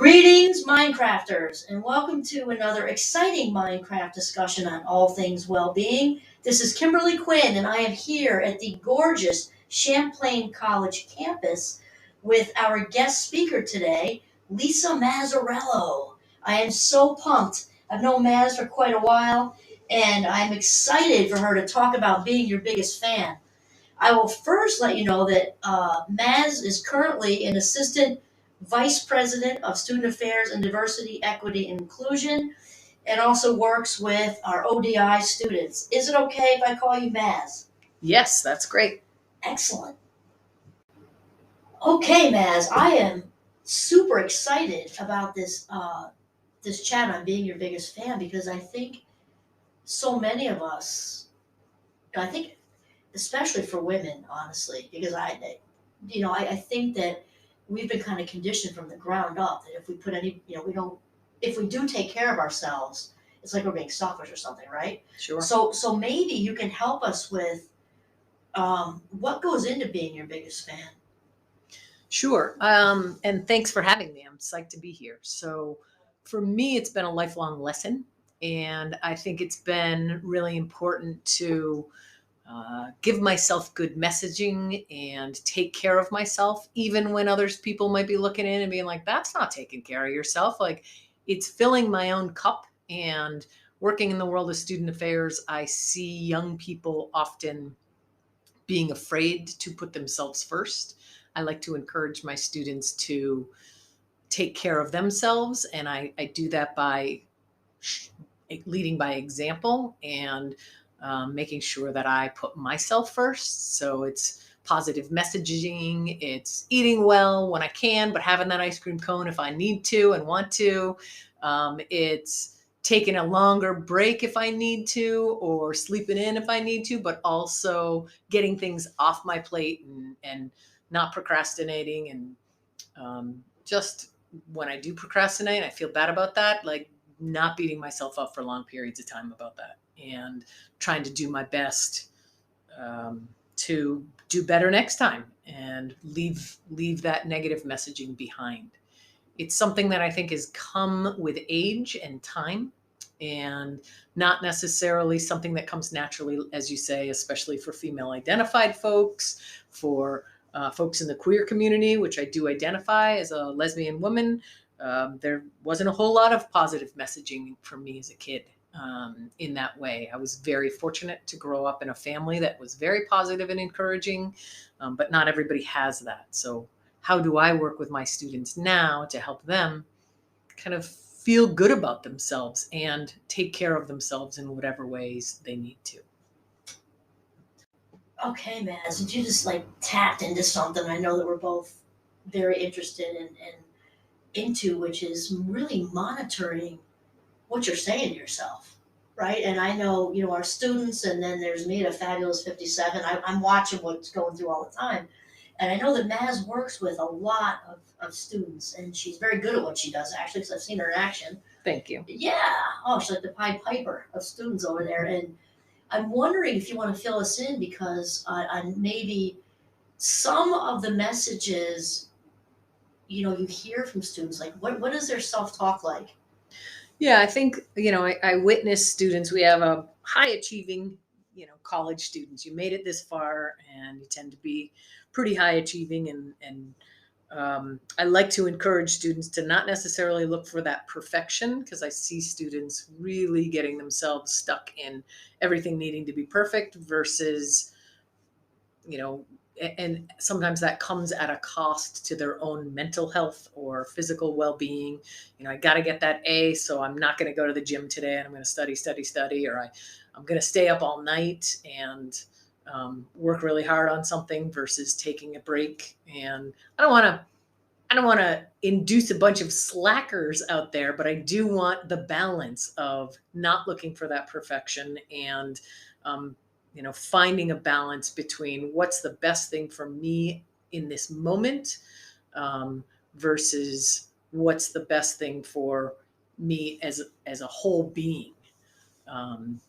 Greetings, Minecrafters, and welcome to another exciting Minecraft discussion on all things well-being. This is Kimberly Quinn, and I am here at the gorgeous Champlain College campus with our guest speaker today, Lisa Mazzariello. I am so pumped. I've known Maz for quite a while, and I'm excited for her to talk about being your biggest fan. I will first let you know that Maz is currently an assistant vice president of student affairs and diversity, equity, and inclusion, and also works with our ODI students. Is it okay if I call you Maz? Yes, that's great. Excellent. Okay, Maz, I am super excited about this chat on being your biggest fan because I think so many of us, I think especially for women, honestly, because I think that we've been kind of conditioned from the ground up that if we put any, we don't, if we do take care of ourselves, it's like we're being selfish or something, right? Sure. So maybe you can help us with what goes into being your biggest fan. Sure. And thanks for having me. I'm psyched to be here. So for me, it's been a lifelong lesson. And I think it's been really important to give myself good messaging and take care of myself, even when others people might be looking in and being like, that's not taking care of yourself. Like it's filling my own cup. And working in the world of student affairs, I see young people often being afraid to put themselves first. I like to encourage my students to take care of themselves, and I do that by leading by example and making sure that I put myself first. So it's positive messaging, it's eating well when I can, but having that ice cream cone if I need to and want to. It's taking a longer break if I need to, or sleeping in if I need to, but also getting things off my plate and not procrastinating. And just when I do procrastinate, I feel bad about that, like not beating myself up for long periods of time about that and trying to do my best to do better next time and leave that negative messaging behind. It's something that I think has come with age and time, and not necessarily something that comes naturally, as you say, especially for female identified folks, for folks in the queer community, which I do identify as a lesbian woman. There wasn't a whole lot of positive messaging for me as a kid in that way. I was very fortunate to grow up in a family that was very positive and encouraging, but not everybody has that. So how do I work with my students now to help them kind of feel good about themselves and take care of themselves in whatever ways they need to? Okay, Maz, you just like tapped into something I know that we're both very interested in and into, which is really monitoring what you're saying to yourself, right? And I know, our students, and then there's me at a fabulous 57. I'm watching what's going through all the time. And I know that Maz works with a lot of students, and she's very good at what she does, actually, because I've seen her in action. Thank you. Yeah. Oh, she's like the Pied Piper of students over there. And I'm wondering if you want to fill us in because on maybe some of the messages, you hear from students, like what is their self-talk like? Yeah, I think, I witness students. We have a high achieving, college students. You made it this far and you tend to be pretty high achieving. And I like to encourage students to not necessarily look for that perfection, because I see students really getting themselves stuck in everything needing to be perfect versus, and sometimes that comes at a cost to their own mental health or physical well-being. I got to get that A, so I'm not going to go to the gym today, and I'm going to study, or I'm going to stay up all night and work really hard on something versus taking a break. And I don't want to induce a bunch of slackers out there, but I do want the balance of not looking for that perfection and, finding a balance between what's the best thing for me in this moment versus what's the best thing for me as a whole being. Um,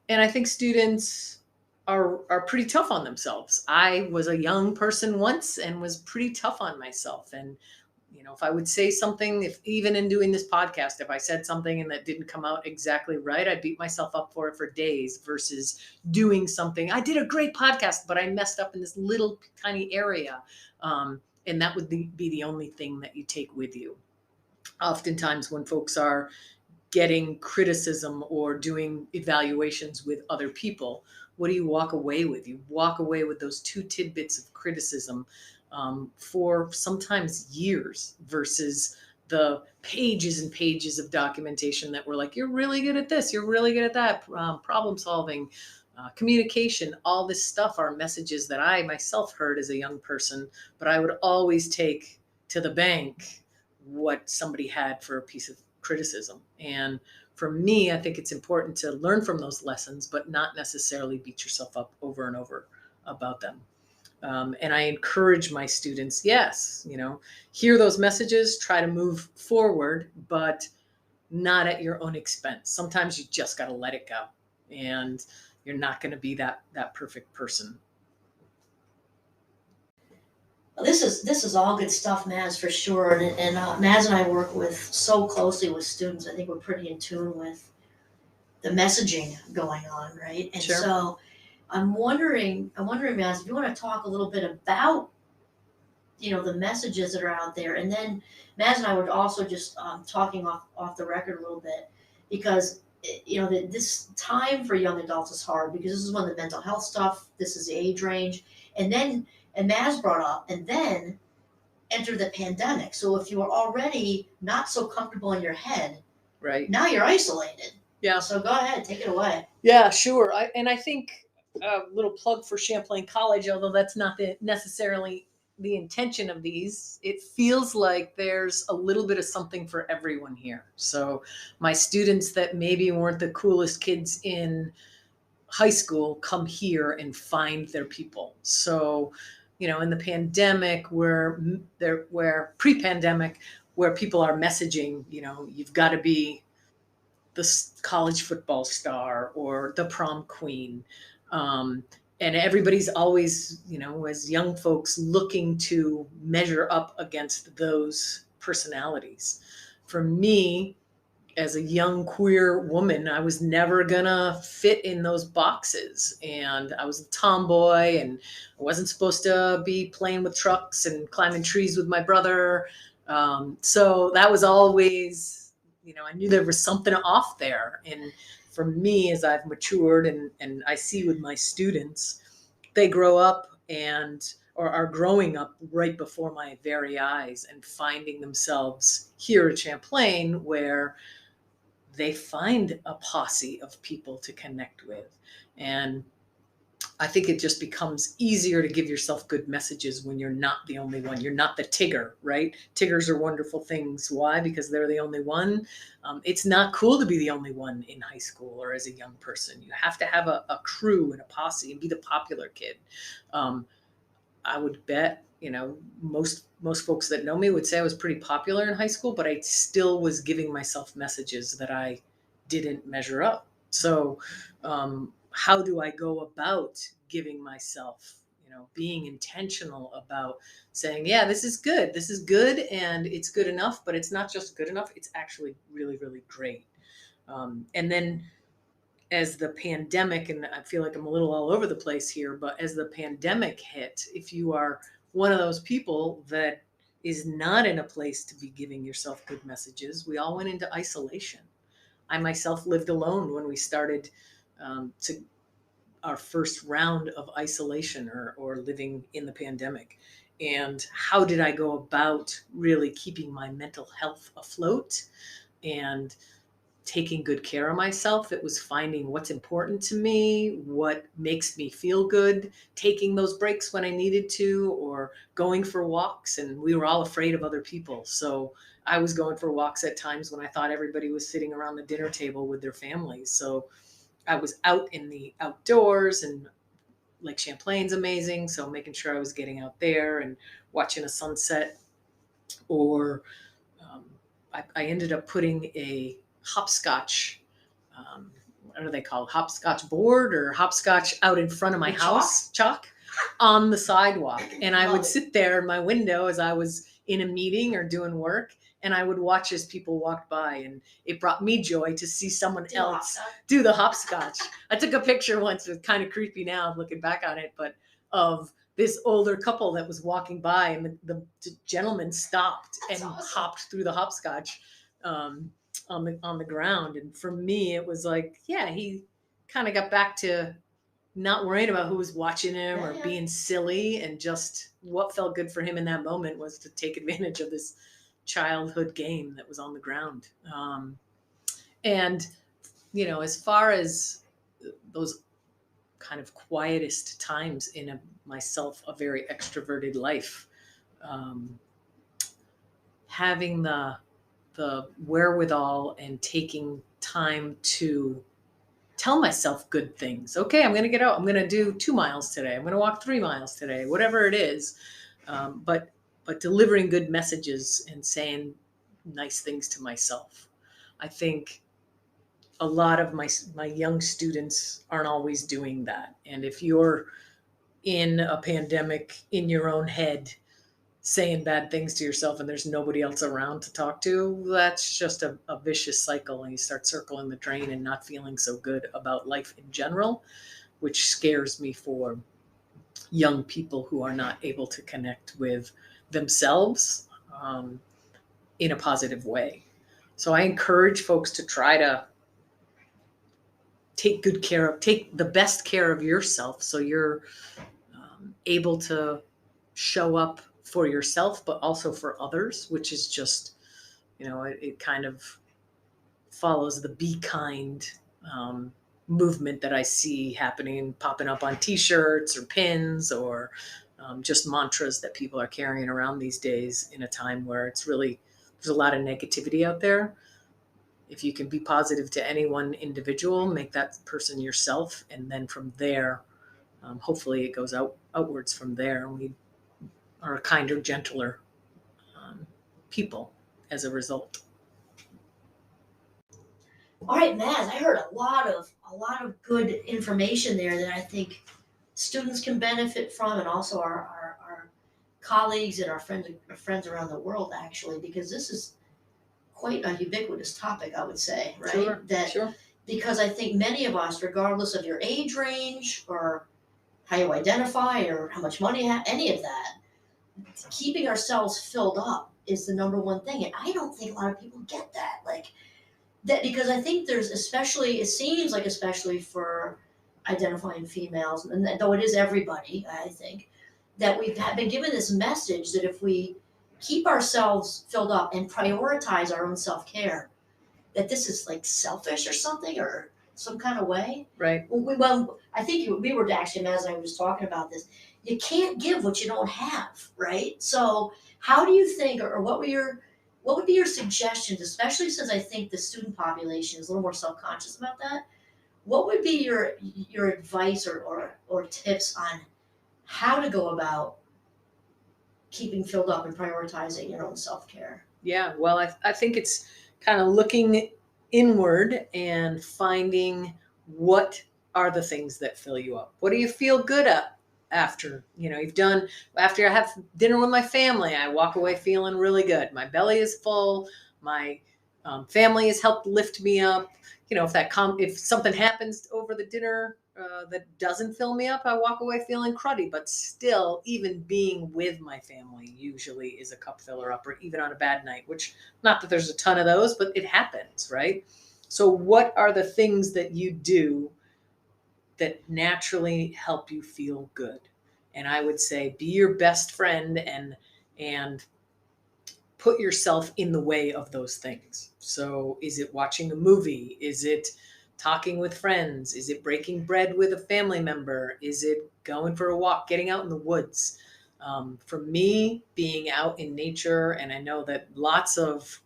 and I think students are pretty tough on themselves. I was a young person once and was pretty tough on myself, and If I would say something, if even in doing this podcast, if I said something and that didn't come out exactly right, I beat myself up for it for days versus doing something. I did a great podcast, but I messed up in this little tiny area. And that would be the only thing that you take with you. Oftentimes when folks are getting criticism or doing evaluations with other people, what do you walk away with? You walk away with those 2 tidbits of criticism for sometimes years versus the pages and pages of documentation that were like, you're really good at this, you're really good at that, problem solving, communication, all this stuff are messages that I myself heard as a young person, but I would always take to the bank what somebody had for a piece of criticism. And for me, I think it's important to learn from those lessons, but not necessarily beat yourself up over and over about them. And I encourage my students, yes, hear those messages, try to move forward, but not at your own expense. Sometimes you just got to let it go, and you're not going to be that perfect person. Well, this is all good stuff, Maz, for sure. And Maz and I work with so closely with students. I think we're pretty in tune with the messaging going on, right? And Sure. so I'm wondering, Maz, if you want to talk a little bit about the messages that are out there, and then Maz and I were also just talking off the record a little bit because this time for young adults is hard because this is when the mental health stuff, this is the age range, and Maz brought up, and then enter the pandemic. So if you were already not so comfortable in your head, right, now you're isolated. Yeah. So go ahead, take it away. Yeah, sure. I think a little plug for Champlain College, although that's not necessarily the intention of these, it feels like there's a little bit of something for everyone here. So my students that maybe weren't the coolest kids in high school come here and find their people. So, in the pandemic where pre-pandemic, where people are messaging, you've got to be the college football star or the prom queen. And everybody's always, as young folks, looking to measure up against those personalities. For me, as a young queer woman, I was never gonna fit in those boxes. And I was a tomboy and I wasn't supposed to be playing with trucks and climbing trees with my brother. So that was always, I knew there was something off there. And for me, as I've matured and I see with my students, they grow up or are growing up right before my very eyes and finding themselves here at Champlain where they find a posse of people to connect with. And I think it just becomes easier to give yourself good messages when you're not the only one. You're not the Tigger, right? Tiggers are wonderful things. Why? Because they're the only one. It's not cool to be the only one in high school or as a young person. You have to have a crew and a posse and be the popular kid. I would bet, most folks that know me would say I was pretty popular in high school, but I still was giving myself messages that I didn't measure up. So how do I go about giving myself, being intentional about saying, yeah, this is good, and it's good enough, but it's not just good enough, it's actually really, really great. And then as the pandemic, and I feel like I'm a little all over the place here, but as the pandemic hit, if you are one of those people that is not in a place to be giving yourself good messages, we all went into isolation. I myself lived alone when we started to our first round of isolation or living in the pandemic. And how did I go about really keeping my mental health afloat and taking good care of myself? It was finding what's important to me, what makes me feel good, taking those breaks when I needed to, or going for walks. And we were all afraid of other people. So I was going for walks at times when I thought everybody was sitting around the dinner table with their families. So I was out in the outdoors, and Lake Champlain's amazing. So making sure I was getting out there and watching a sunset. Or I ended up putting a hopscotch, what are they called? Hopscotch board or hopscotch out in front of my house, chalk on the sidewalk. And I would sit there in my window as I was in a meeting or doing work, and I would watch as people walked by, and it brought me joy to see someone else do the hopscotch. I took a picture once, it's kind of creepy now looking back on it, but of this older couple that was walking by, and the gentleman stopped and hopped through the hopscotch on the ground. And for me, it was like, yeah, he kind of got back to not worrying about who was watching him or being silly, and just what felt good for him in that moment was to take advantage of this childhood game that was on the ground. And as far as those kind of quietest times in myself, a very extroverted life, having the wherewithal and taking time to tell myself good things. Okay, I'm going to get out. I'm going to do 2 miles today. I'm going to walk 3 miles today, whatever it is. But delivering good messages and saying nice things to myself. I think a lot of my young students aren't always doing that. And if you're in a pandemic in your own head, saying bad things to yourself, and there's nobody else around to talk to, that's just a vicious cycle, and you start circling the drain and not feeling so good about life in general, which scares me for young people who are not able to connect with themselves in a positive way. So I encourage folks to try to take the best care of yourself, so you're able to show up for yourself, but also for others, which is just, it kind of follows the be kind movement that I see happening, popping up on t-shirts or pins, or just mantras that people are carrying around these days in a time where there's a lot of negativity out there. If you can be positive to any one individual, make that person yourself, and then from there, hopefully it goes outwards from there, and we are a kinder, gentler people as a result. All right, Mazz, I heard a lot of good information there that I think students can benefit from, and also our colleagues and our friends around the world, actually, because this is quite a ubiquitous topic, I would say, right? Sure. Because I think many of us, regardless of your age range or how you identify or how much money you have, any of that, keeping ourselves filled up is the number one thing. And I don't think a lot of people get that. That, because I think there's, it seems like especially for identifying females, and though it is everybody, I think, that we've been given this message that if we keep ourselves filled up and prioritize our own self-care, that this is like selfish or something, or some kind of way. Right. Well, I think we were actually, as I was talking about this, you can't give what you don't have, right? So how do you think, or what would be your suggestions, especially since I think the student population is a little more self-conscious about that? What would be your advice or tips on how to go about keeping filled up and prioritizing your own self-care? Yeah, well, I think it's kind of looking inward and finding what are the things that fill you up. What do you feel good at after after I have dinner with my family? I walk away feeling really good. My belly is full. My family has helped lift me up. If something happens over the dinner that doesn't fill me up, I walk away feeling cruddy. But still, even being with my family usually is a cup filler upper, even on a bad night, which, not that there's a ton of those, but it happens, right? So what are the things that you do that naturally help you feel good? And I would say be your best friend and put yourself in the way of those things. So is it watching a movie? Is it talking with friends? Is it breaking bread with a family member? Is it going for a walk, getting out in the woods? For me, being out in nature, and I know that lots of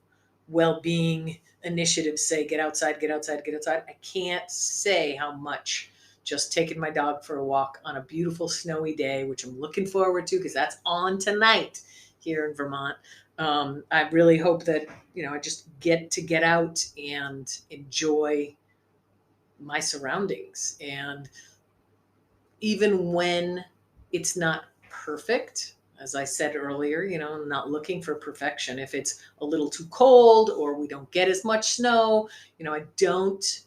well-being initiatives say get outside, get outside, get outside. I can't say how much just taking my dog for a walk on a beautiful snowy day, which I'm looking forward to because that's on tonight here in Vermont. I really hope that, I just get out and enjoy my surroundings. And even when it's not perfect, as I said earlier, I'm not looking for perfection. If it's a little too cold or we don't get as much snow, I don't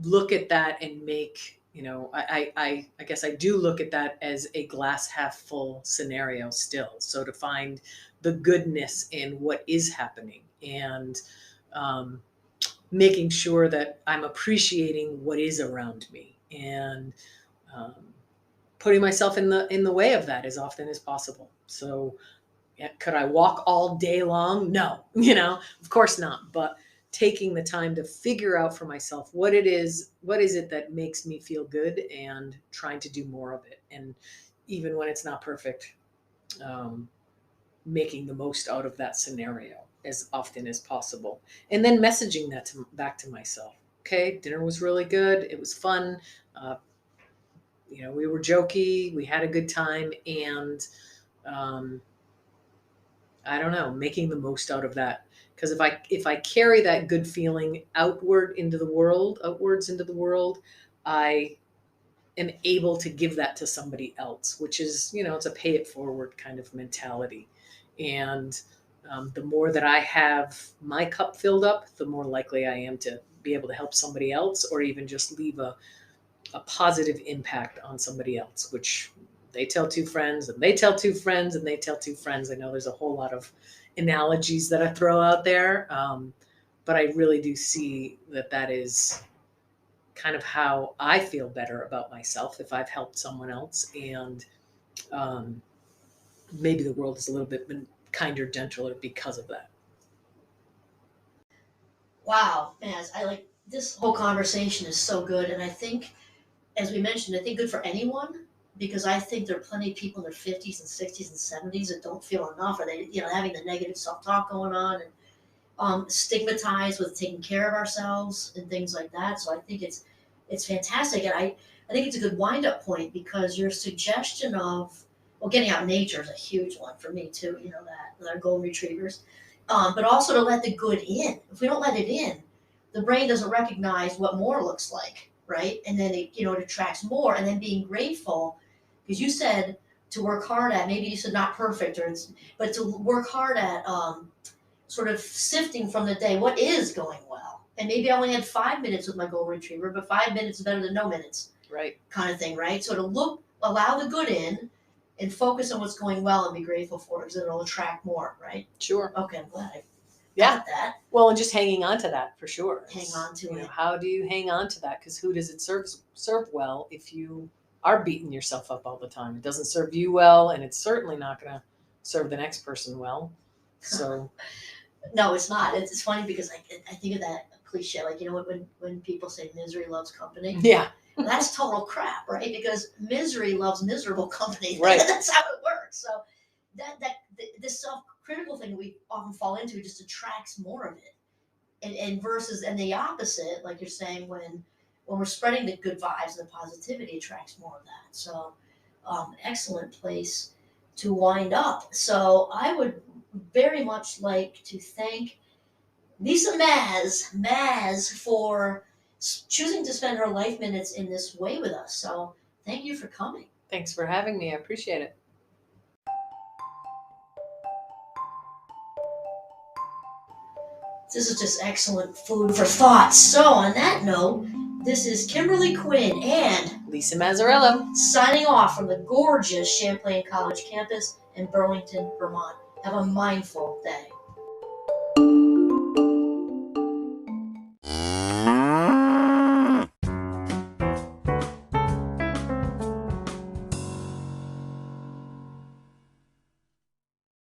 look at that and make, I guess I do look at that as a glass half full scenario still. So to find the goodness in what is happening, and making sure that I'm appreciating what is around me, and um, putting myself in the way of that as often as possible. So yeah, could I walk all day long? No, of course not. But taking the time to figure out for myself what is it that makes me feel good, and trying to do more of it. And even when it's not perfect, um, making the most out of that scenario as often as possible. And then messaging that back to myself. Okay, dinner was really good. It was fun. Uh, we were jokey. We had a good time. And um, I don't know, making the most out of that. Because if I carry that good feeling outwards into the world, I am able to give that to somebody else, which is, it's a pay it forward kind of mentality. And the more that I have my cup filled up, the more likely I am to be able to help somebody else, or even just leave a positive impact on somebody else, which they tell two friends and they tell two friends and they tell two friends. I know there's a whole lot of analogies that I throw out there, but I really do see that is kind of how I feel better about myself if I've helped someone else. And um, maybe the world is a little bit kinder, gentler because of that. Wow, Maz, I like this whole conversation is so good, and I think, as we mentioned, I think good for anyone, because I think there are plenty of people in their 50s and 60s and 70s that don't feel enough, or they, having the negative self-talk going on, and stigmatized with taking care of ourselves and things like that. So I think it's fantastic, and I think it's a good wind-up point, because your suggestion of, well, getting out in nature is a huge one for me too. That with our golden retrievers, but also to let the good in. If we don't let it in, the brain doesn't recognize what more looks like, right? And then it attracts more. And then being grateful, because you said to work hard at, maybe you said not perfect, but to work hard at sort of sifting from the day what is going well. And maybe I only had 5 minutes with my golden retriever, but 5 minutes is better than no minutes, Right. kind of thing, right? So to allow the good in, and focus on what's going well and be grateful for it, because it'll attract more, right? Sure. Okay, I'm glad I Yeah. got that. Well, and just hanging on to that for sure. Hang on to it. How do you hang on to that? Because who does it serve well if you are beating yourself up all the time? It doesn't serve you well, and it's certainly not going to serve the next person well. So No, it's not. It's funny, because I think of that cliche, like, when people say misery loves company. yeah, That's total crap, right? Because misery loves miserable company. Right. That's how it works. So this self-critical thing we often fall into just attracts more of it. And versus, and the opposite, like you're saying, when we're spreading the good vibes and the positivity, attracts more of that. So excellent place to wind up. So I would very much like to thank Lisa Mazz for choosing to spend her life minutes in this way with us. So thank you for coming. thanks for having me. I appreciate it. This is just excellent food for thought. So on that note, this is Kimberly Quinn and Lisa Mazzariello. signing off from the gorgeous Champlain College campus in Burlington, Vermont. Have a mindful day.